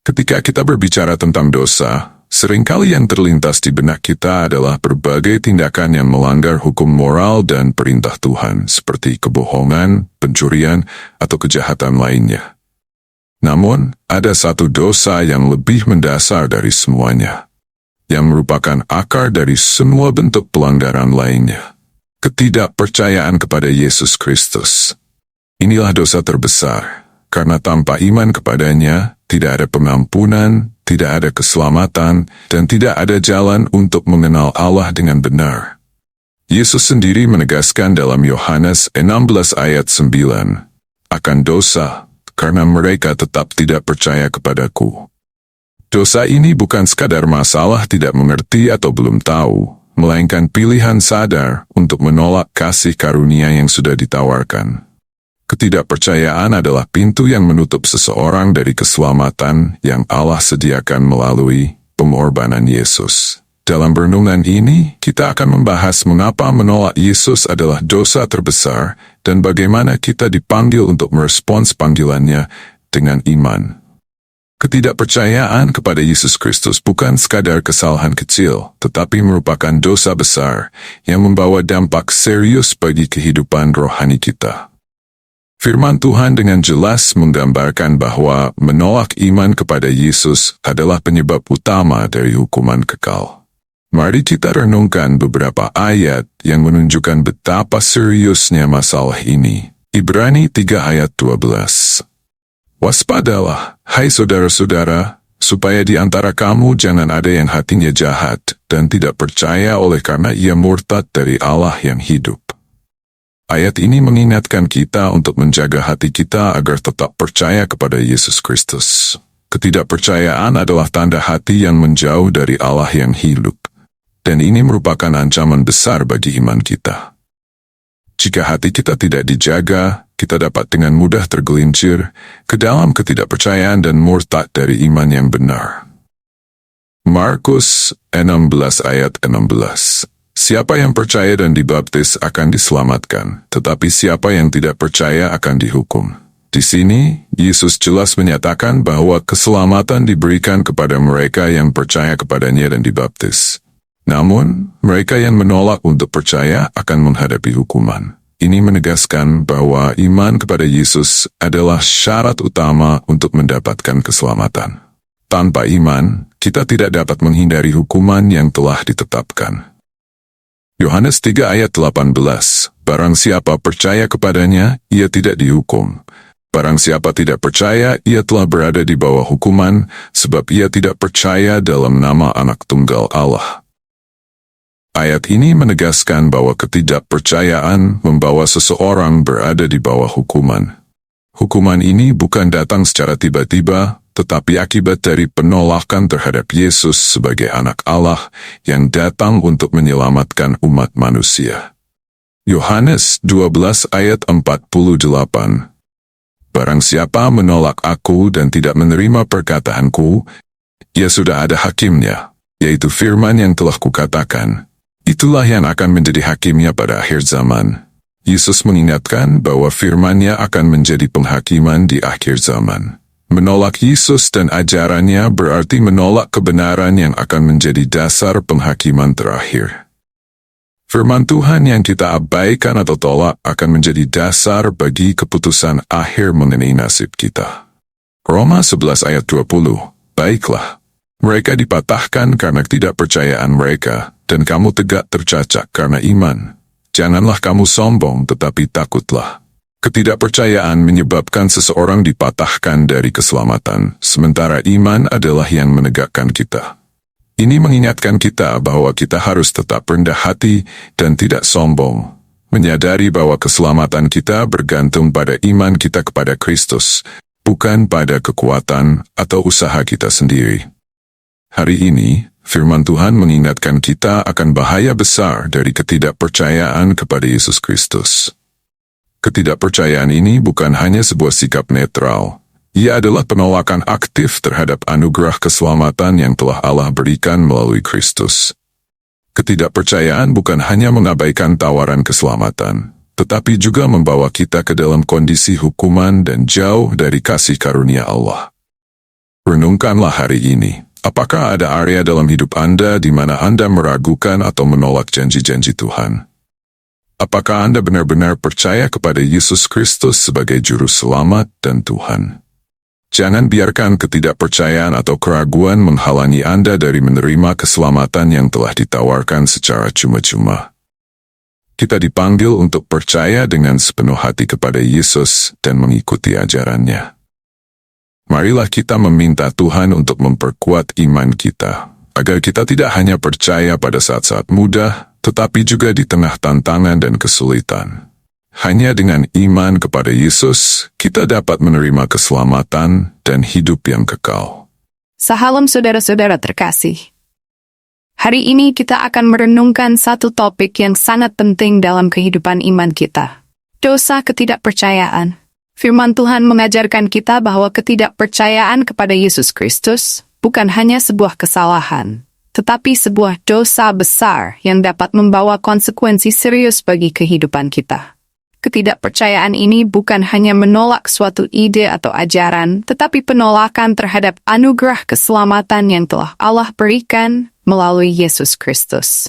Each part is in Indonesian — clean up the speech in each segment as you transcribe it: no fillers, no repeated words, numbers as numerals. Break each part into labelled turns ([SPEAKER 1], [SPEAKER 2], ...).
[SPEAKER 1] Ketika kita berbicara tentang dosa, seringkali yang terlintas di benak kita adalah berbagai tindakan yang melanggar hukum moral dan perintah Tuhan, seperti kebohongan, pencurian, atau kejahatan lainnya. Namun, ada satu dosa yang lebih mendasar dari semuanya, yang merupakan akar dari semua bentuk pelanggaran lainnya. Ketidakpercayaan kepada Yesus Kristus. Inilah dosa terbesar, karena tanpa iman kepadanya, tidak ada pengampunan, tidak ada keselamatan, dan tidak ada jalan untuk mengenal Allah dengan benar. Yesus sendiri menegaskan dalam Yohanes 16 ayat 9, akan dosa, karena mereka tetap tidak percaya kepadaku. Dosa ini bukan sekadar masalah tidak mengerti atau belum tahu, melainkan pilihan sadar untuk menolak kasih karunia yang sudah ditawarkan. Ketidakpercayaan adalah pintu yang menutup seseorang dari keselamatan yang Allah sediakan melalui pengorbanan Yesus. Dalam renungan ini, kita akan membahas mengapa menolak Yesus adalah dosa terbesar dan bagaimana kita dipanggil untuk merespons panggilannya dengan iman. Ketidakpercayaan kepada Yesus Kristus bukan sekadar kesalahan kecil, tetapi merupakan dosa besar yang membawa dampak serius bagi kehidupan rohani kita. Firman Tuhan dengan jelas menggambarkan bahwa menolak iman kepada Yesus adalah penyebab utama dari hukuman kekal. Mari kita renungkan beberapa ayat yang menunjukkan betapa seriusnya masalah ini. Ibrani 3 ayat 12. Waspadalah, hai saudara-saudara, supaya di antara kamu jangan ada yang hatinya jahat dan tidak percaya oleh karena ia murtad dari Allah yang hidup. Ayat ini mengingatkan kita untuk menjaga hati kita agar tetap percaya kepada Yesus Kristus. Ketidakpercayaan adalah tanda hati yang menjauh dari Allah yang hidup. Dan ini merupakan ancaman besar bagi iman kita. Jika hati kita tidak dijaga, kita dapat dengan mudah tergelincir ke dalam ketidakpercayaan dan murtad dari iman yang benar. Markus 16 ayat 16. Siapa yang percaya dan dibaptis akan diselamatkan, tetapi siapa yang tidak percaya akan dihukum. Di sini, Yesus jelas menyatakan bahwa keselamatan diberikan kepada mereka yang percaya kepadanya dan dibaptis. Namun, mereka yang menolak untuk percaya akan menghadapi hukuman. Ini menegaskan bahwa iman kepada Yesus adalah syarat utama untuk mendapatkan keselamatan. Tanpa iman, kita tidak dapat menghindari hukuman yang telah ditetapkan. Yohanes 3 ayat 18, barang siapa percaya kepadanya, ia tidak dihukum. Barang siapa tidak percaya, ia telah berada di bawah hukuman, sebab ia tidak percaya dalam nama Anak Tunggal Allah. Ayat ini menegaskan bahwa ketidakpercayaan membawa seseorang berada di bawah hukuman. Hukuman ini bukan datang secara tiba-tiba, tetapi akibat dari penolakan terhadap Yesus sebagai anak Allah yang datang untuk menyelamatkan umat manusia. Yohanes 12 ayat 48. Barang siapa menolak aku dan tidak menerima perkataanku, ia sudah ada hakimnya, yaitu firman yang telah kukatakan. Itulah yang akan menjadi hakimnya pada akhir zaman. Yesus mengingatkan bahwa firman-Nya akan menjadi penghakiman di akhir zaman. Menolak Yesus dan ajarannya berarti menolak kebenaran yang akan menjadi dasar penghakiman terakhir. Firman Tuhan yang kita abaikan atau tolak akan menjadi dasar bagi keputusan akhir mengenai nasib kita. Roma 11 ayat 20, baiklah, mereka dipatahkan karena ketidakpercayaan mereka, dan kamu tegak tercacak karena iman. Janganlah kamu sombong, tetapi takutlah. Ketidakpercayaan menyebabkan seseorang dipatahkan dari keselamatan, sementara iman adalah yang menegakkan kita. Ini mengingatkan kita bahwa kita harus tetap rendah hati dan tidak sombong, menyadari bahwa keselamatan kita bergantung pada iman kita kepada Kristus, bukan pada kekuatan atau usaha kita sendiri. Hari ini, firman Tuhan mengingatkan kita akan bahaya besar dari ketidakpercayaan kepada Yesus Kristus. Ketidakpercayaan ini bukan hanya sebuah sikap netral. Ia adalah penolakan aktif terhadap anugerah keselamatan yang telah Allah berikan melalui Kristus. Ketidakpercayaan bukan hanya mengabaikan tawaran keselamatan, tetapi juga membawa kita ke dalam kondisi hukuman dan jauh dari kasih karunia Allah. Renungkanlah hari ini. Apakah ada area dalam hidup Anda di mana Anda meragukan atau menolak janji-janji Tuhan? Apakah Anda benar-benar percaya kepada Yesus Kristus sebagai Juru Selamat dan Tuhan? Jangan biarkan ketidakpercayaan atau keraguan menghalangi Anda dari menerima keselamatan yang telah ditawarkan secara cuma-cuma. Kita dipanggil untuk percaya dengan sepenuh hati kepada Yesus dan mengikuti ajarannya. Marilah kita meminta Tuhan untuk memperkuat iman kita, agar kita tidak hanya percaya pada saat-saat mudah, tetapi juga di tengah tantangan dan kesulitan. Hanya dengan iman kepada Yesus, kita dapat menerima keselamatan dan hidup yang kekal.
[SPEAKER 2] Salam saudara-saudara terkasih. Hari ini kita akan merenungkan satu topik yang sangat penting dalam kehidupan iman kita. Dosa ketidakpercayaan. Firman Tuhan mengajarkan kita bahwa ketidakpercayaan kepada Yesus Kristus bukan hanya sebuah kesalahan, tetapi sebuah dosa besar yang dapat membawa konsekuensi serius bagi kehidupan kita. Ketidakpercayaan ini bukan hanya menolak suatu ide atau ajaran, tetapi penolakan terhadap anugerah keselamatan yang telah Allah berikan melalui Yesus Kristus.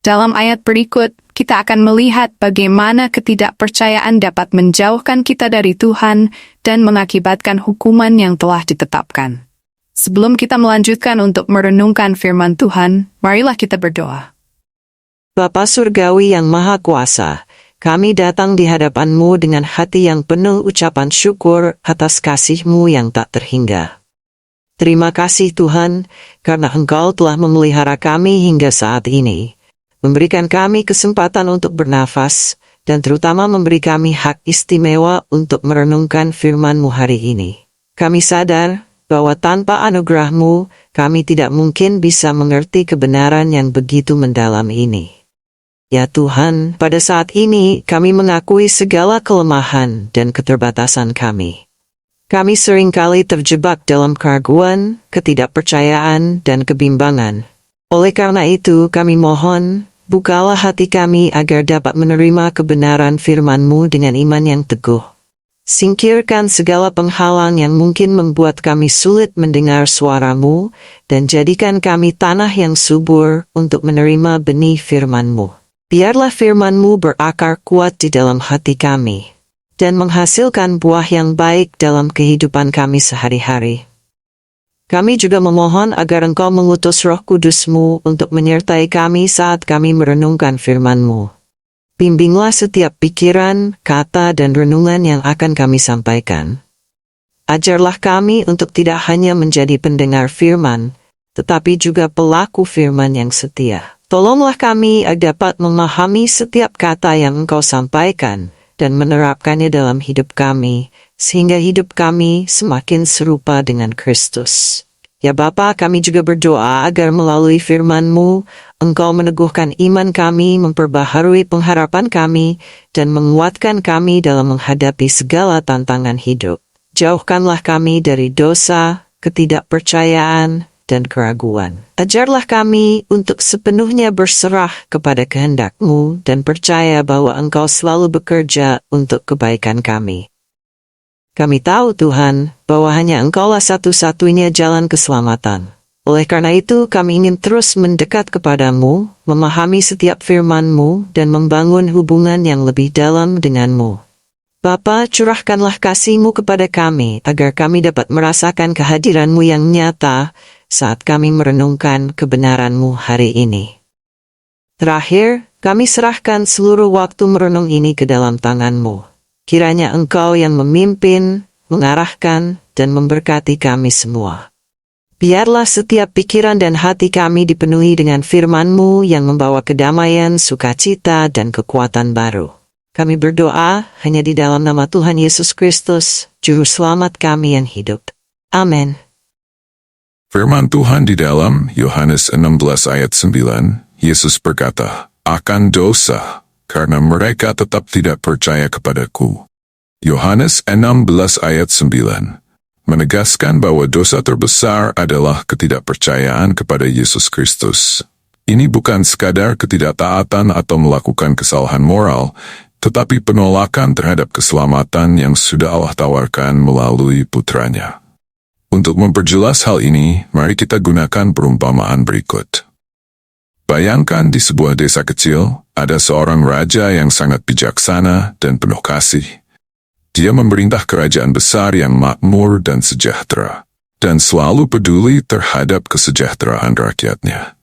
[SPEAKER 2] Dalam ayat berikut, kita akan melihat bagaimana ketidakpercayaan dapat menjauhkan kita dari Tuhan dan mengakibatkan hukuman yang telah ditetapkan. Sebelum kita melanjutkan untuk merenungkan firman Tuhan, marilah kita berdoa.
[SPEAKER 3] Bapa Surgawi yang Maha Kuasa, kami datang di hadapan-Mu dengan hati yang penuh ucapan syukur atas kasih-Mu yang tak terhingga. Terima kasih Tuhan, karena Engkau telah memelihara kami hingga saat ini, memberikan kami kesempatan untuk bernafas, dan terutama memberi kami hak istimewa untuk merenungkan firman-Mu hari ini. Kami sadar bahwa tanpa anugerah-Mu, kami tidak mungkin bisa mengerti kebenaran yang begitu mendalam ini. Ya Tuhan, pada saat ini kami mengakui segala kelemahan dan keterbatasan kami. Kami seringkali terjebak dalam keraguan, ketidakpercayaan, dan kebimbangan. Oleh karena itu kami mohon, bukalah hati kami agar dapat menerima kebenaran firman-Mu dengan iman yang teguh. Singkirkan segala penghalang yang mungkin membuat kami sulit mendengar suara-Mu, dan jadikan kami tanah yang subur untuk menerima benih firman-Mu. Biarlah firman-Mu berakar kuat di dalam hati kami, dan menghasilkan buah yang baik dalam kehidupan kami sehari-hari. Kami juga memohon agar Engkau mengutus Roh Kudus-Mu untuk menyertai kami saat kami merenungkan firman-Mu. Bimbinglah setiap pikiran, kata, dan renungan yang akan kami sampaikan. Ajarlah kami untuk tidak hanya menjadi pendengar firman, tetapi juga pelaku firman yang setia. Tolonglah kami agar dapat memahami setiap kata yang Engkau sampaikan dan menerapkannya dalam hidup kami, sehingga hidup kami semakin serupa dengan Kristus. Ya Bapa, kami juga berdoa agar melalui firman-Mu, Engkau meneguhkan iman kami, memperbaharui pengharapan kami, dan menguatkan kami dalam menghadapi segala tantangan hidup. Jauhkanlah kami dari dosa, ketidakpercayaan, dan keraguan. Ajarlah kami untuk sepenuhnya berserah kepada kehendak-Mu dan percaya bahwa Engkau selalu bekerja untuk kebaikan kami. Kami tahu Tuhan, bahwa hanya Engkaulah satu-satunya jalan keselamatan. Oleh karena itu kami ingin terus mendekat kepadamu, memahami setiap firman-Mu, dan membangun hubungan yang lebih dalam dengan-Mu. Bapa, curahkanlah kasih-Mu kepada kami, agar kami dapat merasakan kehadiran-Mu yang nyata, saat kami merenungkan kebenaran-Mu hari ini. Terakhir, kami serahkan seluruh waktu merenung ini ke dalam tangan-Mu. Kiranya Engkau yang memimpin, mengarahkan, dan memberkati kami semua. Biarlah setiap pikiran dan hati kami dipenuhi dengan firman-Mu yang membawa kedamaian, sukacita, dan kekuatan baru. Kami berdoa hanya di dalam nama Tuhan Yesus Kristus, Juru Selamat kami yang hidup. Amin.
[SPEAKER 1] Firman Tuhan di dalam Yohanes 16 ayat 9, Yesus berkata, "Akan dosa, karena mereka tetap tidak percaya kepadaku." Yohanes 16 ayat 9 menegaskan bahwa dosa terbesar adalah ketidakpercayaan kepada Yesus Kristus. Ini bukan sekadar ketidaktaatan atau melakukan kesalahan moral, tetapi penolakan terhadap keselamatan yang sudah Allah tawarkan melalui putranya. Untuk Untuk memperjelas hal ini, mari kita gunakan perumpamaan berikut. Bayangkan di sebuah desa kecil, ada seorang raja yang sangat bijaksana dan penuh kasih. Dia memerintah kerajaan besar yang makmur dan sejahtera, dan selalu peduli terhadap kesejahteraan rakyatnya.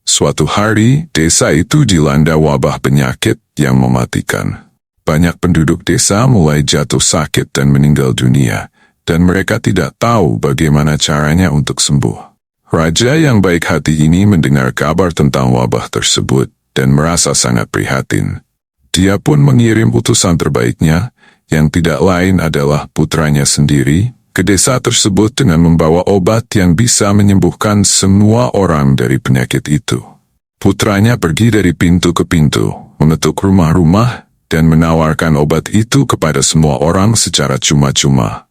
[SPEAKER 1] Suatu hari, desa itu dilanda wabah penyakit yang mematikan. Banyak penduduk desa mulai jatuh sakit dan meninggal dunia, dan mereka tidak tahu bagaimana caranya untuk sembuh. Raja yang baik hati ini mendengar kabar tentang wabah tersebut dan merasa sangat prihatin. Dia pun mengirim utusan terbaiknya, yang tidak lain adalah putranya sendiri, ke desa tersebut dengan membawa obat yang bisa menyembuhkan semua orang dari penyakit itu. Putranya pergi dari pintu ke pintu, mengetuk rumah-rumah, dan menawarkan obat itu kepada semua orang secara cuma-cuma.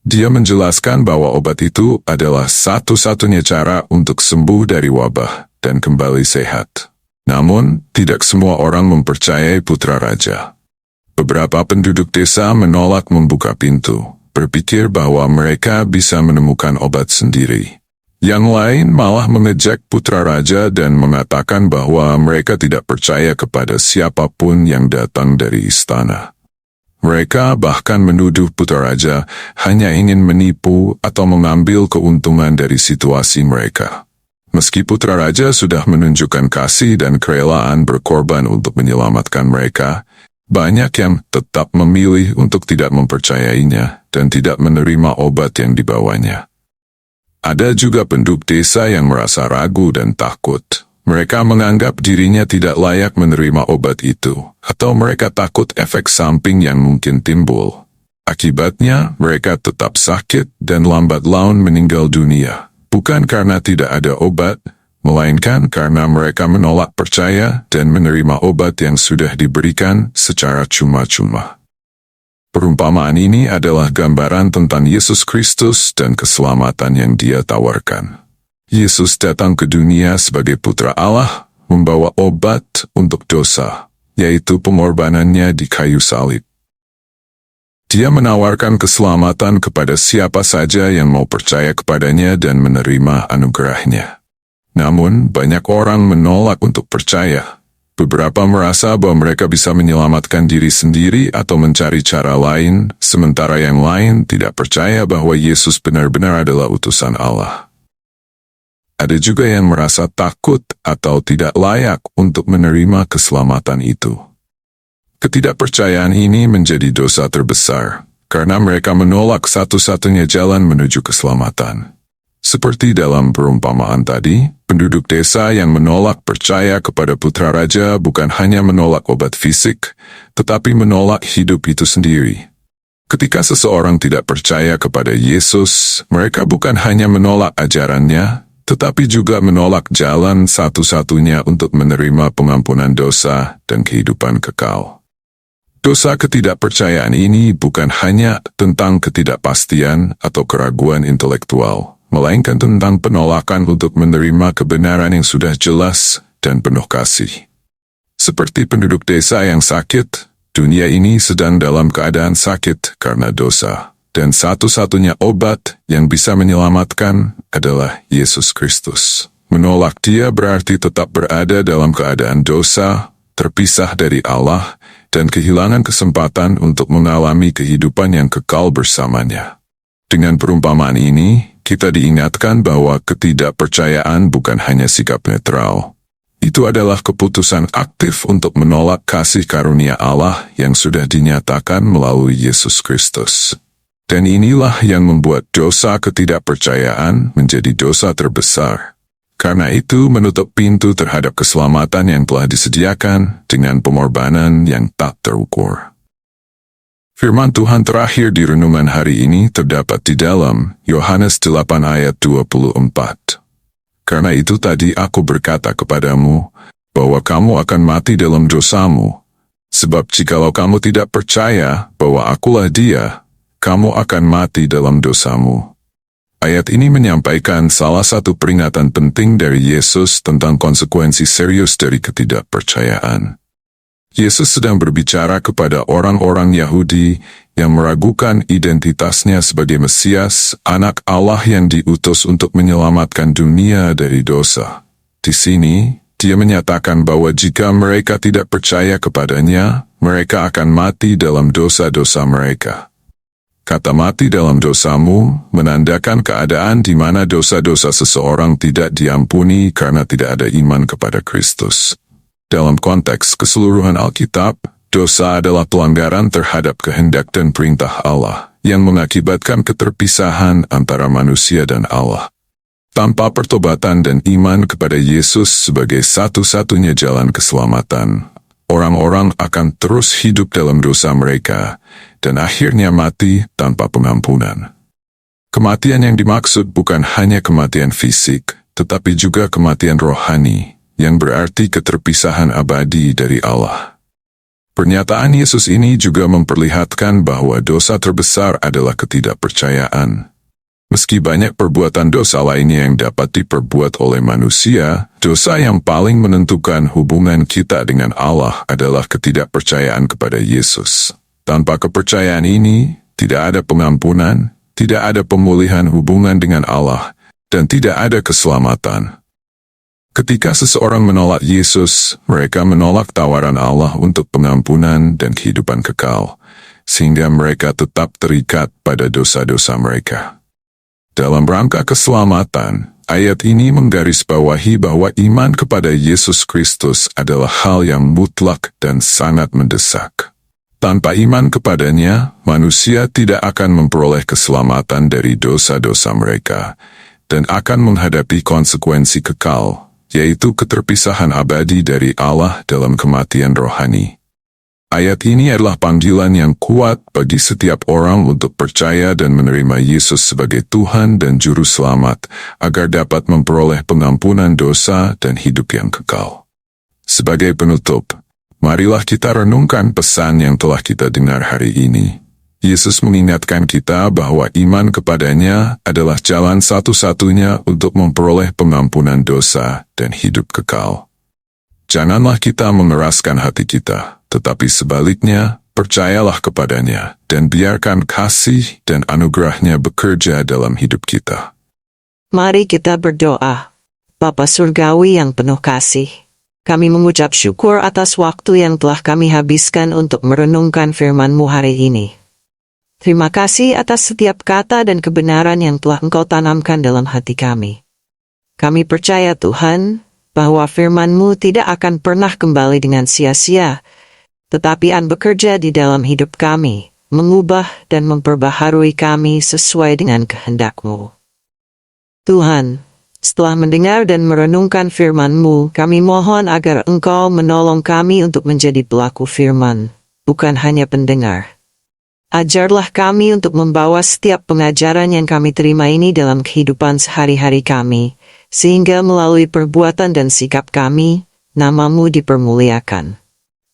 [SPEAKER 1] Dia menjelaskan bahwa obat itu adalah satu-satunya cara untuk sembuh dari wabah dan kembali sehat. Namun, tidak semua orang mempercayai putra raja. Beberapa penduduk desa menolak membuka pintu, berpikir bahwa mereka bisa menemukan obat sendiri. Yang lain malah mengejek putra raja dan mengatakan bahwa mereka tidak percaya kepada siapapun yang datang dari istana. Mereka bahkan menuduh putra raja hanya ingin menipu atau mengambil keuntungan dari situasi mereka. Meski putra raja sudah menunjukkan kasih dan kerelaan berkorban untuk menyelamatkan mereka, banyak yang tetap memilih untuk tidak mempercayainya dan tidak menerima obat yang dibawanya. Ada juga penduduk desa yang merasa ragu dan takut. Mereka menganggap dirinya tidak layak menerima obat itu, atau mereka takut efek samping yang mungkin timbul. Akibatnya, mereka tetap sakit dan lambat laun meninggal dunia, bukan karena tidak ada obat, melainkan karena mereka menolak percaya dan menerima obat yang sudah diberikan secara cuma-cuma. Perumpamaan ini adalah gambaran tentang Yesus Kristus dan keselamatan yang Dia tawarkan. Yesus datang ke dunia sebagai Putra Allah, membawa obat untuk dosa, yaitu pengorbanannya di kayu salib. Dia menawarkan keselamatan kepada siapa saja yang mau percaya kepadanya dan menerima anugerahnya. Namun, banyak orang menolak untuk percaya. Beberapa merasa bahwa mereka bisa menyelamatkan diri sendiri atau mencari cara lain, sementara yang lain tidak percaya bahwa Yesus benar-benar adalah utusan Allah. Ada juga yang merasa takut atau tidak layak untuk menerima keselamatan itu. Ketidakpercayaan ini menjadi dosa terbesar, karena mereka menolak satu-satunya jalan menuju keselamatan. Seperti dalam perumpamaan tadi, penduduk desa yang menolak percaya kepada putra raja bukan hanya menolak obat fisik, tetapi menolak hidup itu sendiri. Ketika seseorang tidak percaya kepada Yesus, mereka bukan hanya menolak ajarannya, tetapi juga menolak jalan satu-satunya untuk menerima pengampunan dosa dan kehidupan kekal. Dosa ketidakpercayaan ini bukan hanya tentang ketidakpastian atau keraguan intelektual, melainkan tentang penolakan untuk menerima kebenaran yang sudah jelas dan penuh kasih. Seperti penduduk desa yang sakit, dunia ini sedang dalam keadaan sakit karena dosa. Dan satu-satunya obat yang bisa menyelamatkan adalah Yesus Kristus. Menolak Dia berarti tetap berada dalam keadaan dosa, terpisah dari Allah, dan kehilangan kesempatan untuk mengalami kehidupan yang kekal bersamanya. Dengan perumpamaan ini, kita diingatkan bahwa ketidakpercayaan bukan hanya sikap netral. Itu adalah keputusan aktif untuk menolak kasih karunia Allah yang sudah dinyatakan melalui Yesus Kristus. Dan inilah yang membuat dosa ketidakpercayaan menjadi dosa terbesar. Karena itu menutup pintu terhadap keselamatan yang telah disediakan dengan pengorbanan yang tak terukur. Firman Tuhan terakhir di renungan hari ini terdapat di dalam Yohanes 8 ayat 24. Karena itu tadi aku berkata kepadamu, bahwa kamu akan mati dalam dosamu. Sebab jikalau kamu tidak percaya bahwa akulah Dia, kamu akan mati dalam dosamu. Ayat ini menyampaikan salah satu peringatan penting dari Yesus tentang konsekuensi serius dari ketidakpercayaan. Yesus sedang berbicara kepada orang-orang Yahudi yang meragukan identitasnya sebagai Mesias, anak Allah yang diutus untuk menyelamatkan dunia dari dosa. Di sini, dia menyatakan bahwa jika mereka tidak percaya kepadanya, mereka akan mati dalam dosa-dosa mereka. Kata mati dalam dosamu menandakan keadaan di mana dosa-dosa seseorang tidak diampuni karena tidak ada iman kepada Kristus. Dalam konteks keseluruhan Alkitab, dosa adalah pelanggaran terhadap kehendak dan perintah Allah yang mengakibatkan keterpisahan antara manusia dan Allah. Tanpa pertobatan dan iman kepada Yesus sebagai satu-satunya jalan keselamatan, orang-orang akan terus hidup dalam dosa mereka dan akhirnya mati tanpa pengampunan. Kematian yang dimaksud bukan hanya kematian fisik, tetapi juga kematian rohani, yang berarti keterpisahan abadi dari Allah. Pernyataan Yesus ini juga memperlihatkan bahwa dosa terbesar adalah ketidakpercayaan. Meski banyak perbuatan dosa lainnya yang dapat diperbuat oleh manusia, dosa yang paling menentukan hubungan kita dengan Allah adalah ketidakpercayaan kepada Yesus. Tanpa kepercayaan ini, tidak ada pengampunan, tidak ada pemulihan hubungan dengan Allah, dan tidak ada keselamatan. Ketika seseorang menolak Yesus, mereka menolak tawaran Allah untuk pengampunan dan kehidupan kekal, sehingga mereka tetap terikat pada dosa-dosa mereka. Dalam rangka keselamatan, ayat ini menggarisbawahi bahwa iman kepada Yesus Kristus adalah hal yang mutlak dan sangat mendesak. Tanpa iman kepadanya, manusia tidak akan memperoleh keselamatan dari dosa-dosa mereka, dan akan menghadapi konsekuensi kekal, yaitu keterpisahan abadi dari Allah dalam kematian rohani. Ayat ini adalah panggilan yang kuat bagi setiap orang untuk percaya dan menerima Yesus sebagai Tuhan dan Juru Selamat, agar dapat memperoleh pengampunan dosa dan hidup yang kekal. Sebagai penutup, marilah kita renungkan pesan yang telah kita dengar hari ini. Yesus mengingatkan kita bahwa iman kepadanya adalah jalan satu-satunya untuk memperoleh pengampunan dosa dan hidup kekal. Janganlah kita mengeraskan hati kita, tetapi sebaliknya, percayalah kepadanya, dan biarkan kasih dan anugerahnya bekerja dalam hidup kita.
[SPEAKER 3] Mari kita berdoa. Bapa Surgawi yang penuh kasih, kami mengucap syukur atas waktu yang telah kami habiskan untuk merenungkan firman-Mu hari ini. Terima kasih atas setiap kata dan kebenaran yang telah Engkau tanamkan dalam hati kami. Kami percaya Tuhan, bahwa firman-Mu tidak akan pernah kembali dengan sia-sia, tetapi bekerja di dalam hidup kami, mengubah dan memperbaharui kami sesuai dengan kehendak-Mu. Tuhan, setelah mendengar dan merenungkan firman-Mu, kami mohon agar Engkau menolong kami untuk menjadi pelaku firman, bukan hanya pendengar. Ajarlah kami untuk membawa setiap pengajaran yang kami terima ini dalam kehidupan sehari-hari kami, sehingga melalui perbuatan dan sikap kami, nama-Mu dipermuliakan.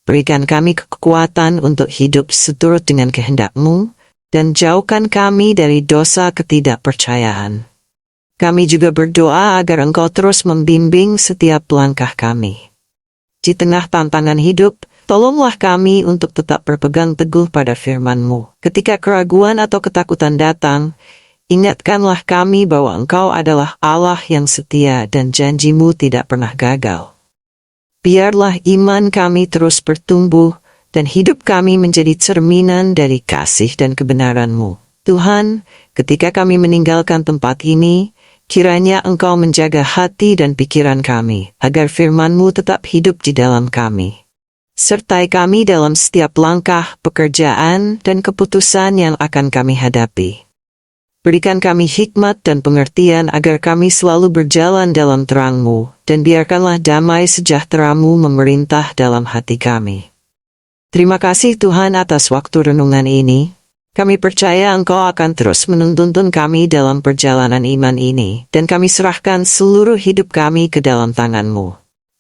[SPEAKER 3] Berikan kami kekuatan untuk hidup seturut dengan kehendak-Mu, dan jauhkan kami dari dosa ketidakpercayaan. Kami juga berdoa agar Engkau terus membimbing setiap langkah kami. Di tengah tantangan hidup, tolonglah kami untuk tetap berpegang teguh pada firman-Mu. Ketika keraguan atau ketakutan datang, ingatkanlah kami bahwa Engkau adalah Allah yang setia dan janji-Mu tidak pernah gagal. Biarlah iman kami terus bertumbuh dan hidup kami menjadi cerminan dari kasih dan kebenaran-Mu. Tuhan, ketika kami meninggalkan tempat ini, kiranya Engkau menjaga hati dan pikiran kami, agar firman-Mu tetap hidup di dalam kami. Sertai kami dalam setiap langkah, pekerjaan, dan keputusan yang akan kami hadapi. Berikan kami hikmat dan pengertian agar kami selalu berjalan dalam terang-Mu, dan biarkanlah damai sejahtera-Mu memerintah dalam hati kami. Terima kasih Tuhan atas waktu renungan ini. Kami percaya Engkau akan terus menuntun kami dalam perjalanan iman ini, dan kami serahkan seluruh hidup kami ke dalam tangan-Mu.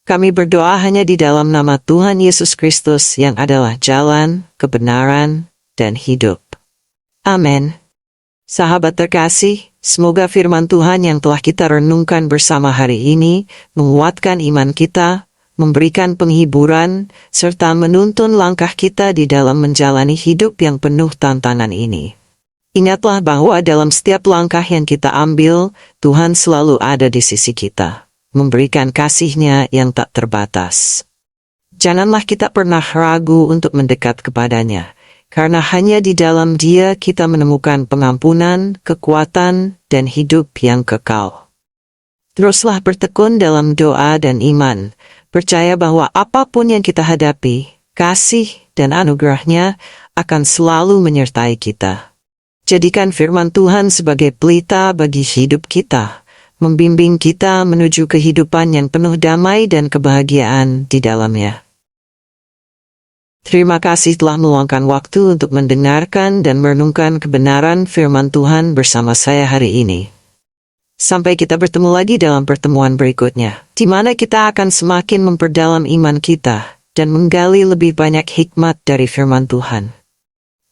[SPEAKER 3] Kami berdoa hanya di dalam nama Tuhan Yesus Kristus yang adalah jalan, kebenaran, dan hidup. Amin. Sahabat terkasih, semoga firman Tuhan yang telah kita renungkan bersama hari ini menguatkan iman kita, memberikan penghiburan, serta menuntun langkah kita di dalam menjalani hidup yang penuh tantangan ini. Ingatlah bahwa dalam setiap langkah yang kita ambil, Tuhan selalu ada di sisi kita, memberikan kasih-Nya yang tak terbatas. Janganlah kita pernah ragu untuk mendekat kepadanya, karena hanya di dalam Dia kita menemukan pengampunan, kekuatan, dan hidup yang kekal. Teruslah bertekun dalam doa dan iman, percaya bahwa apapun yang kita hadapi, kasih dan anugerah-Nya akan selalu menyertai kita. Jadikan firman Tuhan sebagai pelita bagi hidup kita, membimbing kita menuju kehidupan yang penuh damai dan kebahagiaan di dalamnya. Terima kasih telah meluangkan waktu untuk mendengarkan dan merenungkan kebenaran firman Tuhan bersama saya hari ini. Sampai kita bertemu lagi dalam pertemuan berikutnya, di mana kita akan semakin memperdalam iman kita dan menggali lebih banyak hikmat dari firman Tuhan.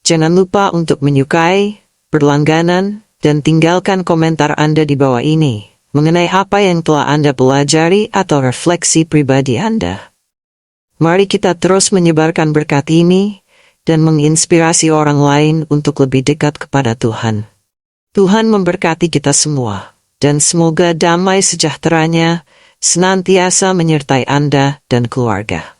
[SPEAKER 3] Jangan lupa untuk menyukai, berlangganan, dan tinggalkan komentar Anda di bawah ini mengenai apa yang telah Anda pelajari atau refleksi pribadi Anda. Mari kita terus menyebarkan berkat ini dan menginspirasi orang lain untuk lebih dekat kepada Tuhan. Tuhan memberkati kita semua, dan semoga damai sejahtera-Nya senantiasa menyertai Anda dan keluarga.